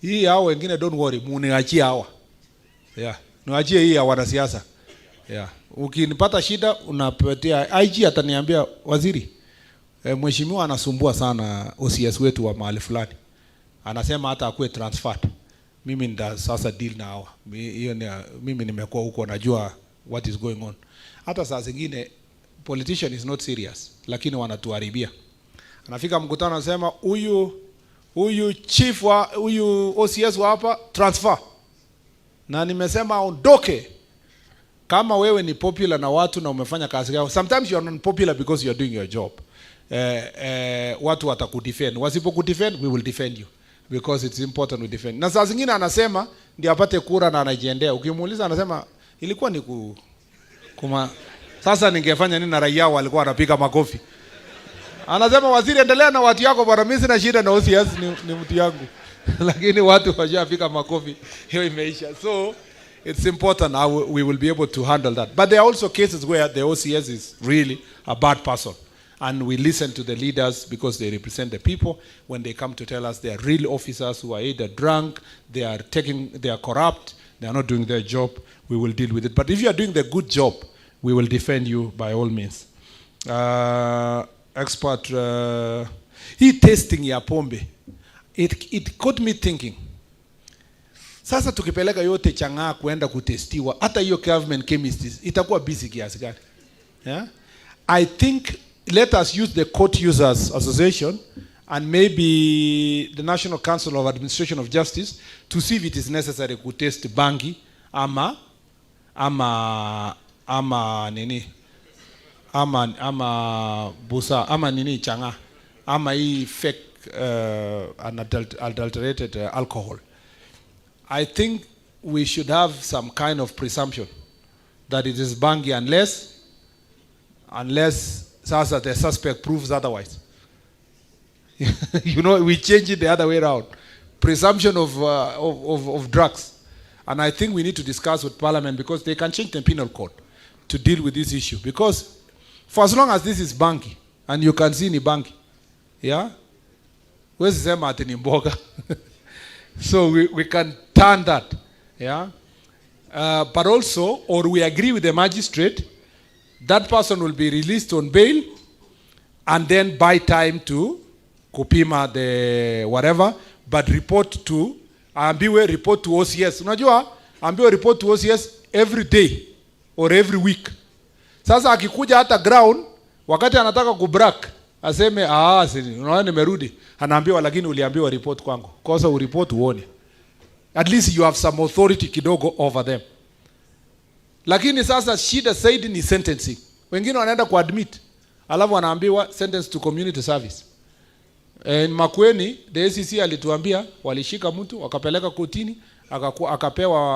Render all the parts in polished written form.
Hii hao wengine don't worry, muniachie hawa. Yeah. Niachie hii ya wanasiasa. Yeah. Ukinipata shida unapatia IG, ataniambia waziri, mheshimiwa anasumbua sana OCS wetu wa mahali fulani. Anasema hata akue transferred. Mimi ndio sasa deal na hawa. Hiyo ni mimi nimekuwa huko najua what is going on. Hata saa zingine politician is not serious, lakini wanatuharibia. Anafika mkutano anasema huyu chief wa huyu OCS wa hapa transfer. Na nimesema aondoke. Kama wewe ni popular na watu na umefanya kazi yako, sometimes you are not popular because you are doing your job. Watu watakudefend. Wasipokudefend, we will defend you because it's important we defend. Na saa zingine anasema ndio apate kura na anajiendea. Ukimuuliza anasema ilikuwa ni kuma sasa ningefanya nini na raia walikuwa wanapiga makofi. Anasema waziri, endelea na watu yako bwana, mimi sina shida na OCS, ni mtu yangu. Lakini watu wajafika makofi, hiyo imeisha. So it's important we will be able to handle that. But there are also cases where the OCS is really a bad person. And we listen to the leaders because they represent the people. When they come to tell us they are real officers who are either drunk, they are corrupt, they are not doing their job, we will deal with it. But if you are doing the good job, we will defend you by all means. Expert, hii testing ya pombe, it got me thinking. Sasa tukipeleka yote Chang'aa kuenda kutestiwa, hata hiyo government chemists itakuwa busy kiasi gani? Yeah? I think let us use the Court Users Association and maybe the National Council of Administration of Justice to see if it is necessary to test bangi ama busa ama nini Chang'aa ama hii fake unadulterated alcohol. I think we should have some kind of presumption that it is bangi unless sasa the suspect proves otherwise. You know, we change it the other way around. Presumption of drugs. And I think we need to discuss with Parliament because they can change the penal code to deal with this issue. Because for as long as this is bangi, and you can see ni bangi, yeah? Where's the sema ati ni mboga? So we can turn that, yeah? But also, or we agree with the magistrate, that person will be released on bail and then buy time to kupima the whatever, but report to OCS. Unajua, ambiwe report to OCS every day or every week. Sasa akikuja hata ground, wakati anataka kubrak, aseme, unaona nimerudi. Anaambiwa lakini uliambiwa report kwangu. Kosa ureport uone. At least you have some authority kidogo over them. Lakini sasa shida zaidi ni sentencing. Wengine wanaenda kuadmit, alafu wanaambiwa sentence to community service. Makueni, the ACC alituambia walishika mtu, wakapeleka kotini,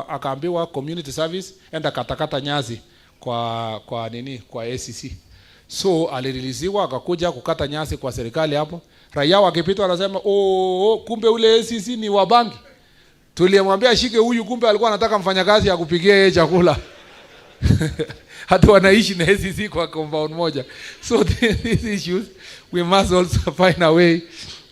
akaambiwa community service, enda katakata nyazi kwa ACC. So alireleasiwa akakuja kukata nyasi kwa serikali hapo. Raia wakipita wanasema, kumbe ule ACC ni wabangi. Tuliamwambia ashike huyu, kumbe alikuwa anataka mfanyakazi ya kupigia yeye chakula. Hata wanaishi na ACC kwa compound moja. So these issues, we must also find a way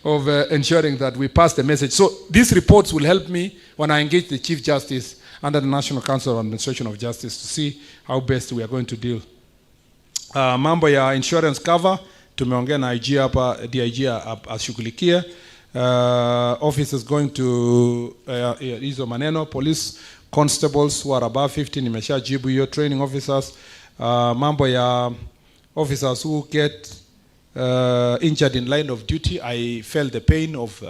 of ensuring that we pass the message. So these reports will help me when I engage the Chief Justice under the National Council of Administration of Justice to see how best we are going to deal. Mambo ya insurance cover, tumeongea na IG hapa, DIG ashughulikie. Officers going to hizo maneno, police constables who are above 50, nimeshajibu hiyo, training officers, mambo ya officers who get injured in line of duty. I felt the pain of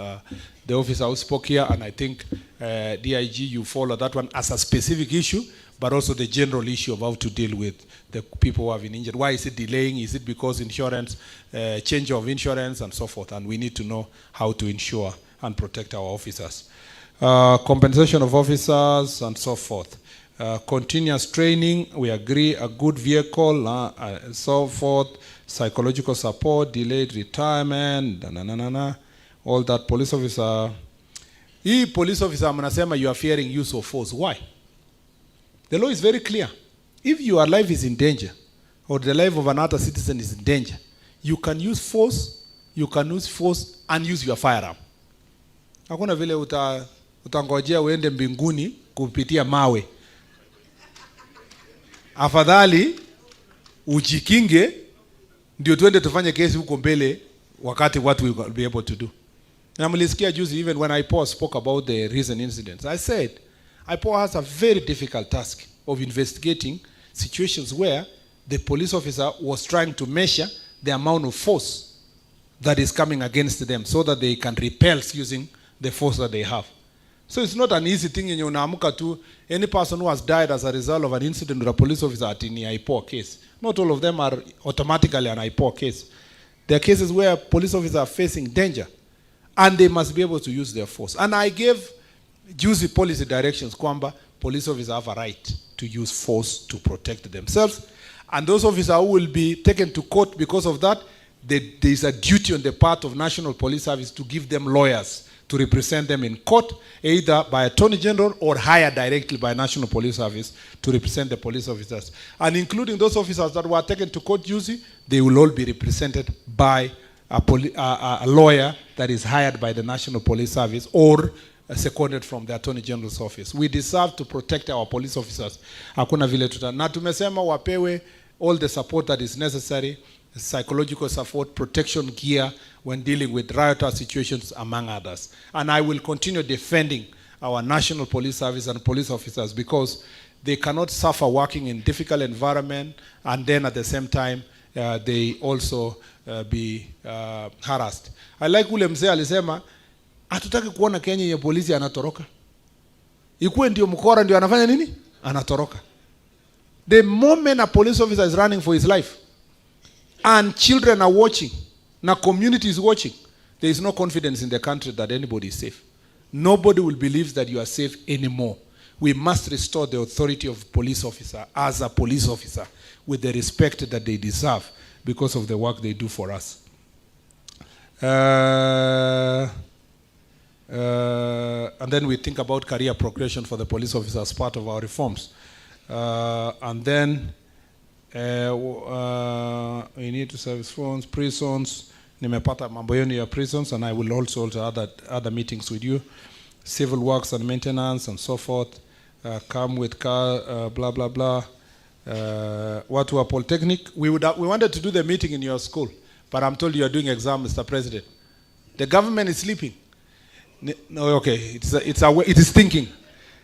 the officer who spoke here, and I think DIG, you follow that one as a specific issue, but also the general issue of how to deal with the people who have been injured. Why is it delaying? Is it because insurance, change of insurance and so forth? And we need to know how to ensure and protect our officers. Compensation of officers and so forth. Continuous training, we agree, a good vehicle, so forth, psychological support, delayed retirement, all that. Police officer, police officer, mnasema you are fearing use of force. Why? The law is very clear. If your life is in danger, or the life of another citizen is in danger, you can use force and use your firearm. Hakuna vile utangojea uende mbinguni kupitia mawe. Afadhali ujikinge ndio tuende tufanye kesi huko mbele wakati what we will be able to do. Na mlisikia juzi, even when IPOA spoke about the recent incidents, I said IPOA has a very difficult task of investigating situations where the police officer was trying to measure the amount of force that is coming against them so that they can repel using the force that they have. So it's not an easy thing yenye unaamuka tu. Any person who has died as a result of an incident with a police officer at an IPOA case, not all of them are automatically an IPOA case. There are cases where police officers are facing danger and they must be able to use their force. And I gave juicy policy directions kwamba police officers have a right to use force to protect themselves. And those officers who will be taken to court because of that, there is a duty on the part of National Police Service to give them lawyers to represent them in court, either by Attorney General or hired directly by National Police Service to represent the police officers. And including those officers that were taken to court juicy, they will all be represented by a lawyer that is hired by the National Police Service or seconded from the Attorney General's office. We deserve to protect our police officers. Hakuna vile tuta. Na tumesema wapewe all the support that is necessary, psychological support, protection gear when dealing with riotous situations, among others. And I will continue defending our National Police Service and police officers because they cannot suffer working in difficult environment and then at the same time they also be harassed. I like ule mzee alisema hatutaki kuona Kenya ya polisi anatoroka. Ikuwe ndio mkora ndio anafanya nini? Anatoroka. The moment a police officer is running for his life and children are watching, na community is watching, there is no confidence in the country that anybody is safe. Nobody will believe that you are safe anymore. We must restore the authority of police officer as a police officer with the respect that they deserve because of the work they do for us. And then we think about career progression for the police officer as part of our reforms. And then we need to service phones, prisons. Nimepata mambo yenu ya prisons, and I will also hold other meetings with you. Civil works and maintenance and so forth. Come with car, blah blah blah. Watu wa Polytechnic. We wanted to do the meeting in your school, but I'm told you are doing exam, Mr. President. The government is sleeping. No, okay, it is thinking.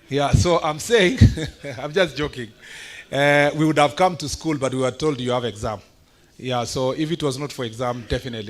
Yeah, so I'm saying, I'm just joking. We would have come to school, but we were told you have exam. Yeah, so if it was not for exam, definitely.